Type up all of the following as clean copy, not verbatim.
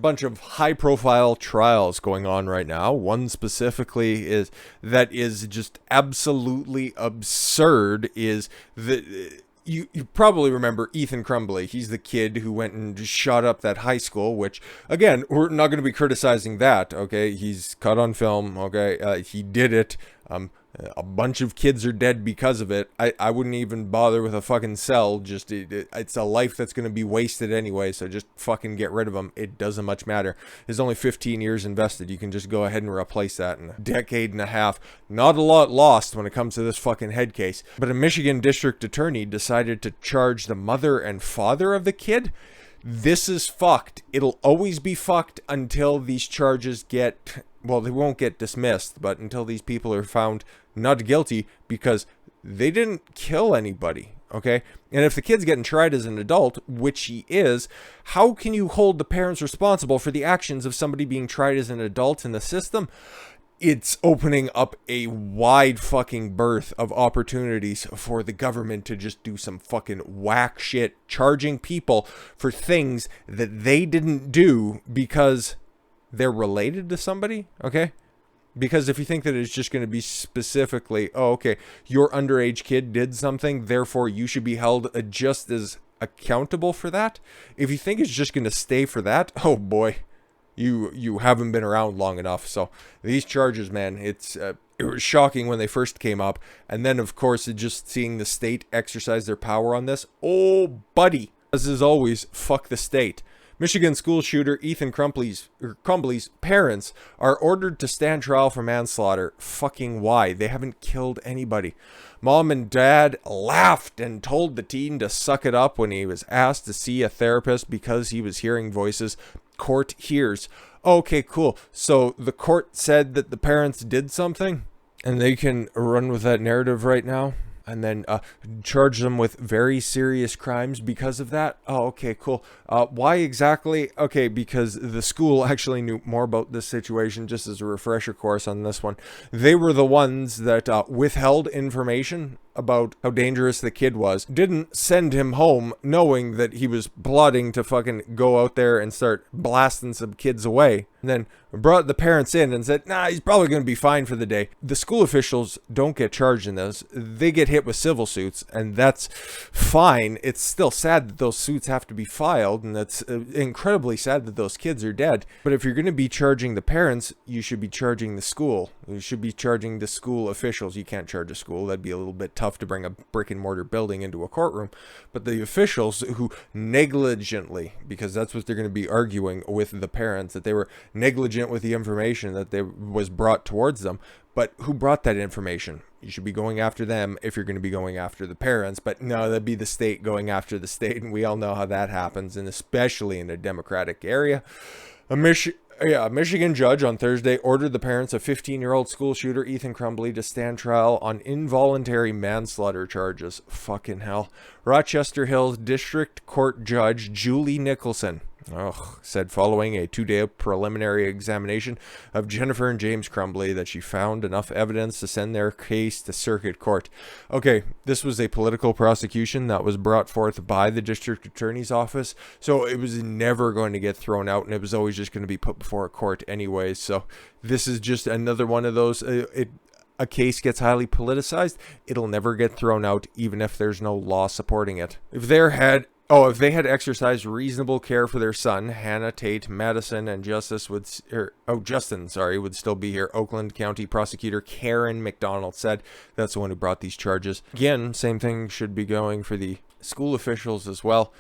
bunch of high-profile trials going on right now. One specifically is just absolutely absurd. Is the You probably remember Ethan Crumbley. He's the kid who went and just shot up that high school, which, again, we're not going to be criticizing that, okay? He's caught on film, okay? He did it. A bunch of kids are dead because of it. I wouldn't even bother with a fucking cell. Just it's a life that's going to be wasted anyway, so just fucking get rid of them. It doesn't much matter. There's only 15 years invested. You can just go ahead and replace that in a decade and a half. Not a lot lost when it comes to this fucking head case. But a Michigan district attorney decided to charge the mother and father of the kid. This is fucked. It'll always be fucked until these charges get... Well, they won't get dismissed, but until these people are found not guilty, because they didn't kill anybody, okay? And if the kid's getting tried as an adult, which he is, how can you hold the parents responsible for the actions of somebody being tried as an adult in the system? It's opening up a wide fucking berth of opportunities for the government to just do some fucking whack shit, charging people for things that they didn't do because they're related to somebody, okay? Because if you think that it's just going to be specifically, oh, okay, your underage kid did something, therefore you should be held just as accountable for that. If you think it's just going to stay for that, oh boy, you haven't been around long enough. So these charges, man, it was shocking when they first came up. And then, of course, just seeing the state exercise their power on this. Oh, buddy, as is always, fuck the state. Michigan school shooter Ethan Crumbley's parents are ordered to stand trial for manslaughter. Fucking why? They haven't killed anybody. Mom and dad laughed and told the teen to suck it up when he was asked to see a therapist because he was hearing voices. Court hears. Okay, cool. So the court said that the parents did something, and they can run with that narrative right now? And then charge them with very serious crimes because of that? Oh, okay, cool. Why exactly? Okay, because the school actually knew more about this situation, just as a refresher course on this one. They were the ones that withheld information about how dangerous the kid was, didn't send him home knowing that he was plotting to fucking go out there and start blasting some kids away, and then brought the parents in and said, nah, he's probably going to be fine for the day. The school officials don't get charged in this. They get hit with civil suits, and that's fine. It's still sad that those suits have to be filed, and that's incredibly sad that those kids are dead. But if you're going to be charging the parents, you should be charging the school. You should be charging the school officials. You can't charge a school. That'd be a little bit tough to bring a brick and mortar building into a courtroom. But the officials who negligently, because that's what they're going to be arguing with the parents, that they were negligent with the information that was brought towards them. But who brought that information? You should be going after them if you're going to be going after the parents. But no, that'd be the state going after the state, and we all know how that happens, and especially in a democratic area. A Michigan judge on Thursday ordered the parents of 15-year-old school shooter Ethan Crumbley to stand trial on involuntary manslaughter charges. Fucking hell. Rochester Hills District Court Judge Julie Nicholson said following a 2-day preliminary examination of Jennifer and James Crumbley that she found enough evidence to send their case to circuit court. Okay, this was a political prosecution that was brought forth by the district attorney's office, so it was never going to get thrown out, and it was always just going to be put before a court anyways. So this is just another one of those, a case gets highly politicized, it'll never get thrown out even if there's no law supporting it. If they had exercised reasonable care for their son, Hannah Tate Madison and Justin would still be here. Oakland County Prosecutor Karen McDonald said. That's the one who brought these charges. Again, same thing should be going for the school officials as well.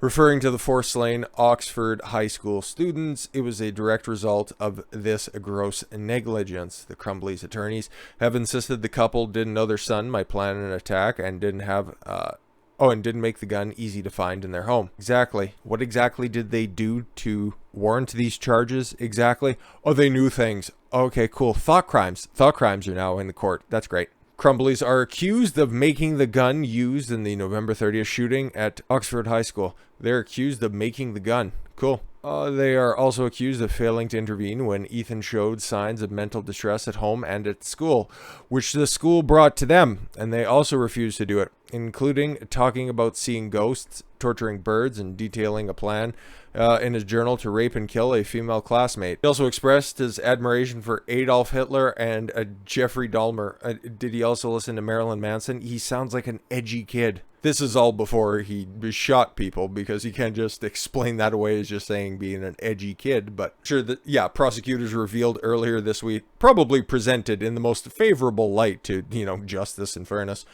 Referring to the 4-slain Oxford High School students, it was a direct result of this gross negligence. The Crumbleys' attorneys have insisted the couple didn't know their son might plan an attack and didn't make the gun easy to find in their home. Exactly. What exactly did they do to warrant these charges exactly? Oh, they knew things. Okay, cool. Thought crimes. Thought crimes are now in the court. That's great. Crumbleys are accused of making the gun used in the November 30th shooting at Oxford High School. They're accused of making the gun. Cool. They are also accused of failing to intervene when Ethan showed signs of mental distress at home and at school, which the school brought to them, and they also refused to do it, including talking about seeing ghosts torturing birds and detailing a plan in his journal to rape and kill a female classmate. He also expressed his admiration for Adolf Hitler and Jeffrey Dahmer. Did he also listen to Marilyn Manson? He sounds like an edgy kid. This is all before he shot people, because you can't just explain that away as just saying being an edgy kid. But sure that, yeah, prosecutors revealed earlier this week, probably presented in the most favorable light to, justice and fairness,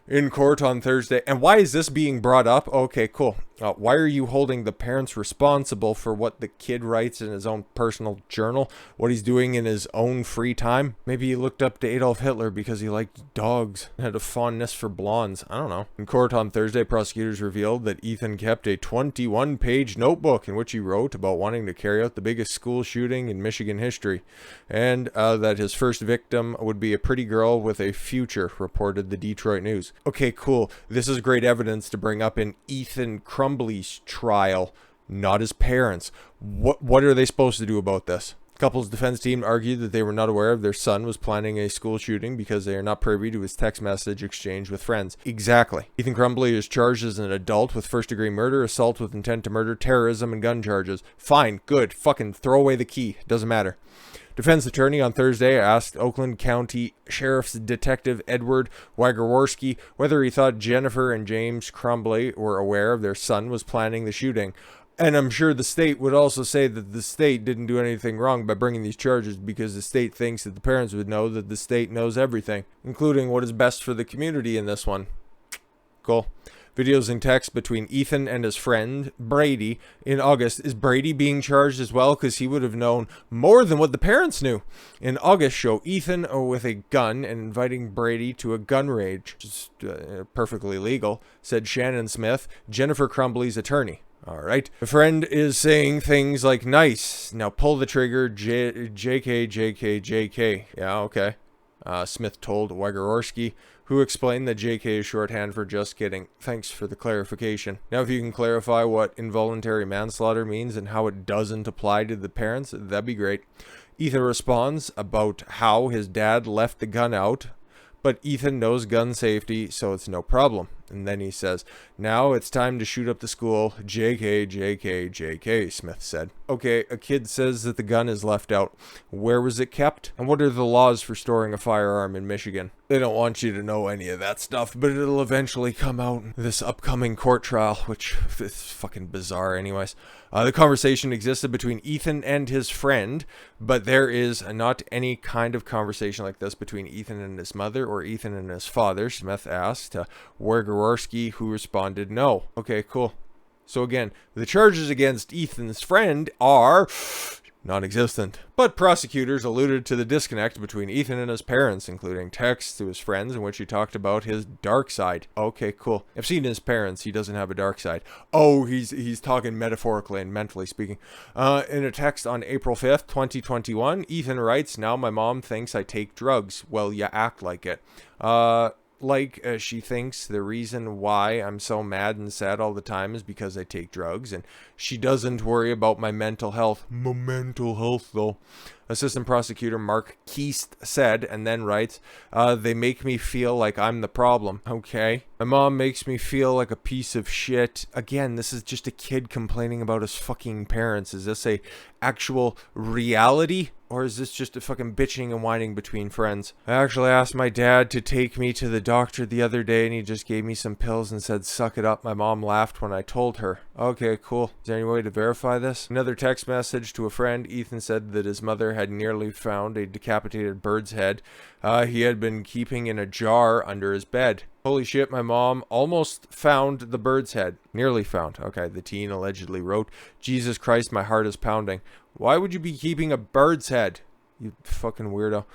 in court on Thursday. And why is this being brought up? Okay, cool. Why are you holding the parents responsible for what the kid writes in his own personal journal? What he's doing in his own free time? Maybe he looked up to Adolf Hitler because he liked dogs and had a fondness for blondes. I don't know. In court on Thursday, prosecutors revealed that Ethan kept a 21-page notebook in which he wrote about wanting to carry out the biggest school shooting in Michigan history, and that his first victim would be a pretty girl with a future, reported the Detroit News. Okay, cool. This is great evidence to bring up in Ethan Crumbley's trial, not his parents. What are they supposed to do about this? The couple's defense team argued that they were not aware of their son was planning a school shooting because they are not privy to his text message exchange with friends. Exactly. Ethan Crumbley is charged as an adult with first-degree murder, assault with intent to murder, terrorism, and gun charges. Fine, good, fucking throw away the key. Doesn't matter. Defense attorney on Thursday asked Oakland County Sheriff's Detective Edward Wagarworski whether he thought Jennifer and James Crumbley were aware of their son was planning the shooting. And I'm sure the state would also say that the state didn't do anything wrong by bringing these charges, because the state thinks that the parents would know that the state knows everything, including what is best for the community in this one. Cool. Videos and text between Ethan and his friend Brady in August. Is Brady being charged as well? Because he would have known more than what the parents knew. In August, show Ethan with a gun and inviting Brady to a gun range, which is perfectly legal, said Shannon Smith, Jennifer Crumbley's attorney. All right. The friend is saying things like, nice, now pull the trigger, JK. Yeah, okay. Smith told Wagarworski, who explained that JK is shorthand for just kidding. Thanks for the clarification. Now, if you can clarify what involuntary manslaughter means and how it doesn't apply to the parents, that'd be great. Ethan responds about how his dad left the gun out, but Ethan knows gun safety, so it's no problem. And then he says, now it's time to shoot up the school. JK, Smith said. Okay, a kid says that the gun is left out. Where was it kept? And what are the laws for storing a firearm in Michigan? They don't want you to know any of that stuff, but it'll eventually come out in this upcoming court trial, which is fucking bizarre anyways. The conversation existed between Ethan and his friend, but there is not any kind of conversation like this between Ethan and his mother or Ethan and his father, Smith asked Wagarworski, who responded no. Okay, cool. So again, the charges against Ethan's friend are non-existent. But prosecutors alluded to the disconnect between Ethan and his parents, including texts to his friends in which he talked about his dark side. Okay, cool. I've seen his parents. He doesn't have a dark side. Oh, he's talking metaphorically and mentally speaking. In a text on April 5th, 2021, Ethan writes, now my mom thinks I take drugs. Well, you act like it. She thinks the reason why I'm so mad and sad all the time is because I take drugs, and she doesn't worry about my mental health. My mental health, though. Assistant Prosecutor Mark Keast said, and then writes, they make me feel like I'm the problem. Okay. My mom makes me feel like a piece of shit. Again, this is just a kid complaining about his fucking parents. Is this a actual reality? Or is this just a fucking bitching and whining between friends? I actually asked my dad to take me to the doctor the other day, and he just gave me some pills and said, suck it up. My mom laughed when I told her. Okay, cool. Is there any way to verify this? Another text message to a friend. Ethan said that his mother had nearly found a decapitated bird's head he had been keeping in a jar under his bed. Holy shit, my mom almost found the bird's head. Nearly found. Okay, the teen allegedly wrote, Jesus Christ, my heart is pounding. Why would you be keeping a bird's head? You fucking weirdo.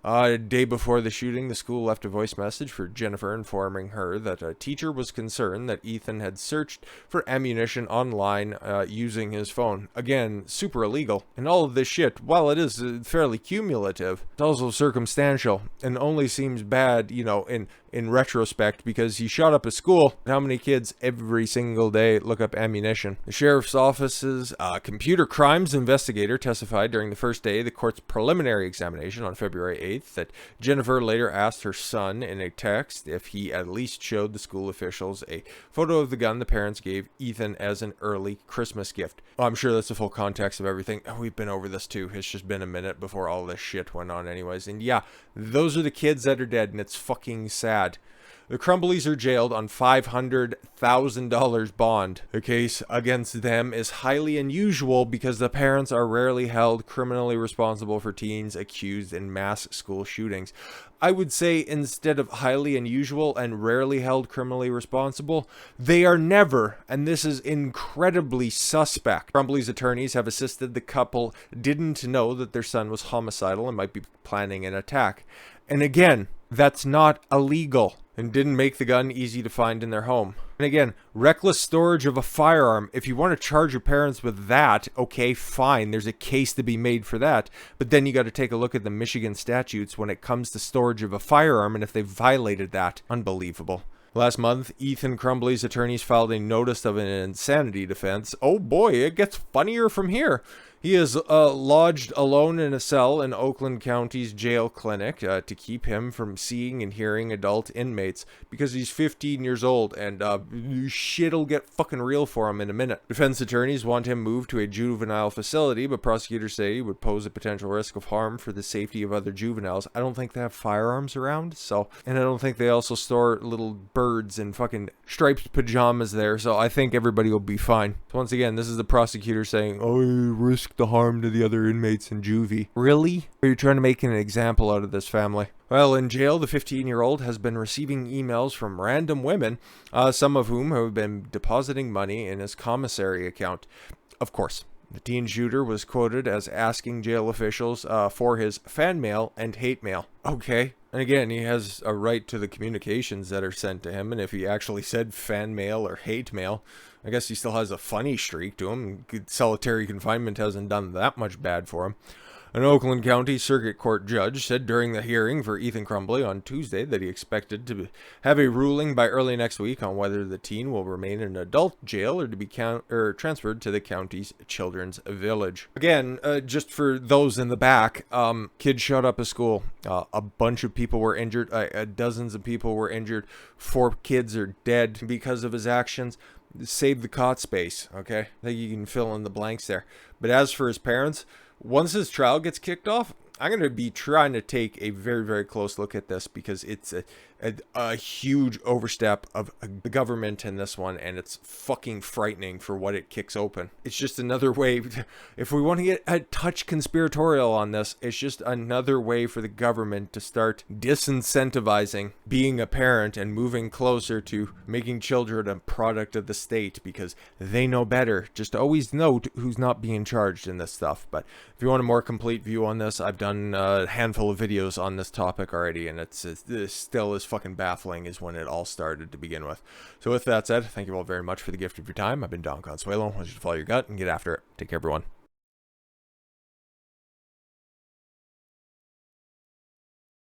A day before the shooting, the school left a voice message for Jennifer informing her that a teacher was concerned that Ethan had searched for ammunition online using his phone. Again, super illegal. And all of this shit, while it is fairly cumulative, it's also circumstantial and only seems bad, in in retrospect because he shot up a school. How many kids every single day look up ammunition? The sheriff's office's computer crimes investigator testified during the first day of the court's preliminary examination on February 8th that Jennifer later asked her son in a text if he at least showed the school officials a photo of the gun the parents gave Ethan as an early Christmas gift. Well, I'm sure that's the full context of everything. We've been over this too. It's just been a minute before all this shit went on anyways. And yeah, those are the kids that are dead, and it's fucking sad. The Crumbleys are jailed on $500,000 bond. The case against them is highly unusual because the parents are rarely held criminally responsible for teens accused in mass school shootings. I would say instead of highly unusual and rarely held criminally responsible, they are never, and this is incredibly suspect. Crumbley's attorneys have insisted the couple didn't know that their son was homicidal and might be planning an attack. And again, that's not illegal and didn't make the gun easy to find in their home. And again, reckless storage of a firearm. If you want to charge your parents with that, okay, fine. There's a case to be made for that. But then you got to take a look at the Michigan statutes when it comes to storage of a firearm and if they violated that. Unbelievable. Last month, Ethan Crumbley's attorneys filed a notice of an insanity defense. Oh boy, it gets funnier from here. He is lodged alone in a cell in Oakland County's jail clinic to keep him from seeing and hearing adult inmates because he's 15 years old and shit'll get fucking real for him in a minute. Defense attorneys want him moved to a juvenile facility, but prosecutors say he would pose a potential risk of harm for the safety of other juveniles. I don't think they have firearms around, and I don't think they also store little birds in fucking striped pajamas there, so I think everybody will be fine. So once again, this is the prosecutor saying, oh, risk the harm to the other inmates in juvie. Really? Are you trying to make an example out of this family? Well, in jail, the 15-year-old has been receiving emails from random women, some of whom have been depositing money in his commissary account. Of course, the teen shooter was quoted as asking jail officials for his fan mail and hate mail. Okay. And again, he has a right to the communications that are sent to him, and if he actually said fan mail or hate mail, I guess he still has a funny streak to him. Solitary confinement hasn't done that much bad for him. An Oakland County Circuit Court judge said during the hearing for Ethan Crumbley on Tuesday that he expected to have a ruling by early next week on whether the teen will remain in adult jail or to be transferred to the county's children's village. Again, just for those in the back, kids shot up a school. A bunch of people were injured. Dozens of people were injured. 4 kids are dead because of his actions. Save the cot space, okay? I think you can fill in the blanks there. But as for his parents, once his trial gets kicked off, I'm going to be trying to take a very, very close look at this because it's a huge overstep of the government in this one, and it's fucking frightening for what it kicks open. It's just another way, if we want to get a touch conspiratorial on this, it's just another way for the government to start disincentivizing being a parent and moving closer to making children a product of the state because they know better. Just always note who's not being charged in this stuff. But if you want a more complete view on this, I've done a handful of videos on this topic already, and it's still as fucking baffling as when it all started to begin with. So with that said, thank you all very much for the gift of your time. I've been Don Consuelo. I want you to follow your gut and get after it. Take care, everyone.